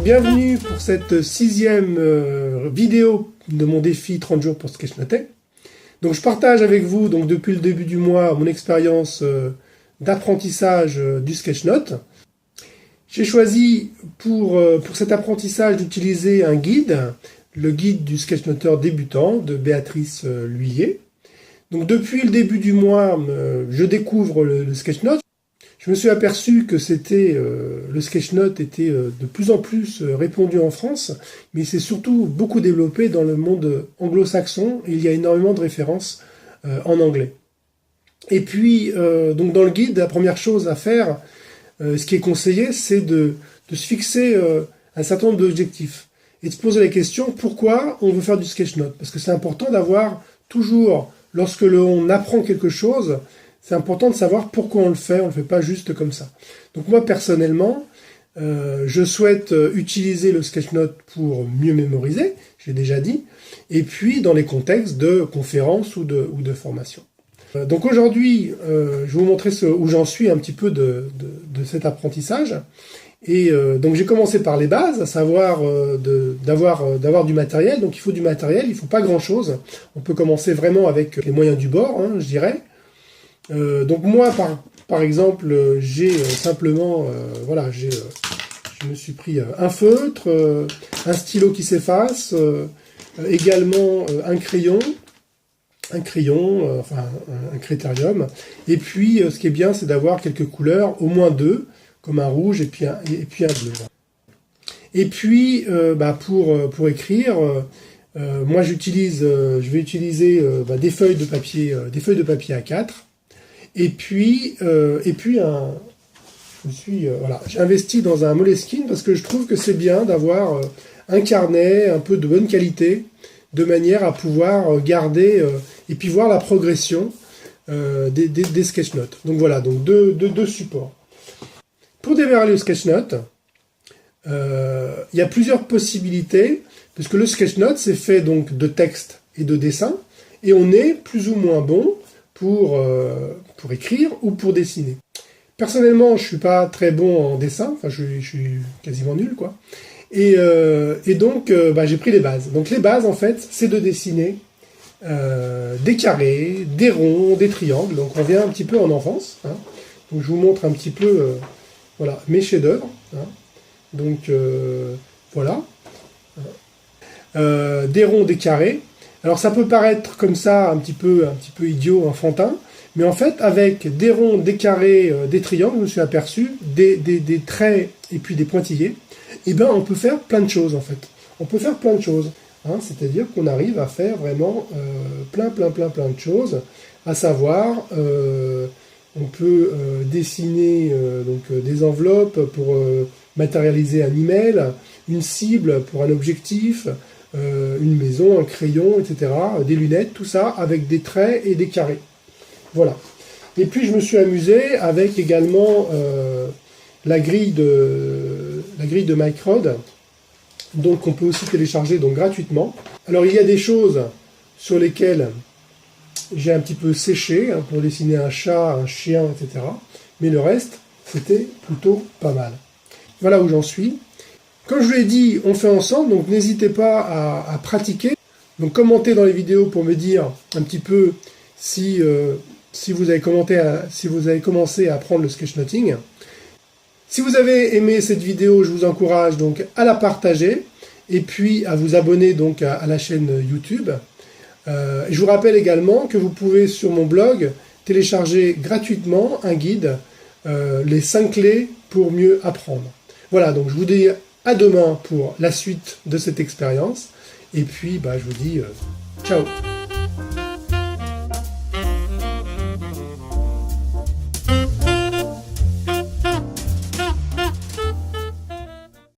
bienvenue pour cette 6e vidéo de mon défi 30 jours pour sketchnoter. Donc je partage avec vous donc depuis le début du mois mon expérience d'apprentissage du sketchnote. J'ai choisi pour cet apprentissage d'utiliser un guide, le guide du sketchnoteur débutant de Béatrice Lhuillier. Donc depuis le début du mois, je découvre le sketchnote. Je me suis aperçu que le sketchnote était de plus en plus répandu en France, mais c'est surtout beaucoup développé dans le monde anglo-saxon. Il y a énormément de références en anglais. Et puis, donc dans le guide, la première chose à faire, ce qui est conseillé, c'est de se fixer un certain nombre d'objectifs et de se poser la question pourquoi on veut faire du sketchnote. Parce que c'est important d'avoir toujours, lorsque l'on apprend quelque chose, c'est important de savoir pourquoi on le fait pas juste comme ça. Donc moi personnellement, je souhaite utiliser le sketchnote pour mieux mémoriser, j'ai déjà dit, et puis dans les contextes de conférences ou de formation. Donc aujourd'hui, je vais vous montrer où j'en suis un petit peu de cet apprentissage. Et donc j'ai commencé par les bases, à savoir d'avoir du matériel. Donc il faut du matériel, il ne faut pas grand-chose. On peut commencer vraiment avec les moyens du bord, je dirais. Donc moi, par exemple, j'ai simplement, je me suis pris un feutre, un stylo qui s'efface, également un crayon, enfin un critérium. Et puis, ce qui est bien, c'est d'avoir quelques couleurs, au moins 2, comme un rouge et puis un bleu. Et puis, pour écrire, moi je vais utiliser des feuilles de papier A4. Et puis j'ai investi dans un Moleskine parce que je trouve que c'est bien d'avoir un carnet un peu de bonne qualité, de manière à pouvoir garder et puis voir la progression des sketchnotes. Donc voilà, donc deux supports. Pour démarrer le sketchnote, il y a plusieurs possibilités, parce que le sketchnote c'est fait donc de texte et de dessin, et on est plus ou moins bon pour écrire ou pour dessiner. Personnellement, je suis pas très bon en dessin, enfin je suis quasiment nul, quoi. Et donc, j'ai pris les bases. Donc les bases, en fait, c'est de dessiner des carrés, des ronds, des triangles. Donc on revient un petit peu en enfance. Donc je vous montre un petit peu mes chefs-d'œuvre. Donc voilà. Des ronds, des carrés. Alors ça peut paraître comme ça un petit peu idiot, enfantin, mais en fait avec des ronds, des carrés, des triangles, je me suis aperçu, des traits et puis des pointillés, et on peut faire plein de choses en fait. On peut faire plein de choses, c'est-à-dire qu'on arrive à faire vraiment plein de choses, à savoir on peut dessiner des enveloppes pour matérialiser un email, une cible pour un objectif, une maison, un crayon, etc., des lunettes, tout ça avec des traits et des carrés. Voilà. Et puis je me suis amusé avec également la grille de Microd, donc on peut aussi télécharger gratuitement. Alors il y a des choses sur lesquelles j'ai un petit peu séché pour dessiner un chat, un chien, etc. Mais le reste, c'était plutôt pas mal. Voilà où j'en suis. Comme je vous l'ai dit, on fait ensemble, donc n'hésitez pas à pratiquer. Donc commentez dans les vidéos pour me dire un petit peu si vous avez commencé à apprendre le sketchnoting. Si vous avez aimé cette vidéo, je vous encourage donc à la partager et puis à vous abonner donc à la chaîne YouTube. Je vous rappelle également que vous pouvez sur mon blog télécharger gratuitement un guide, les 5 clés pour mieux apprendre. Voilà, donc je vous dis à demain pour la suite de cette expérience. Et puis, je vous dis ciao.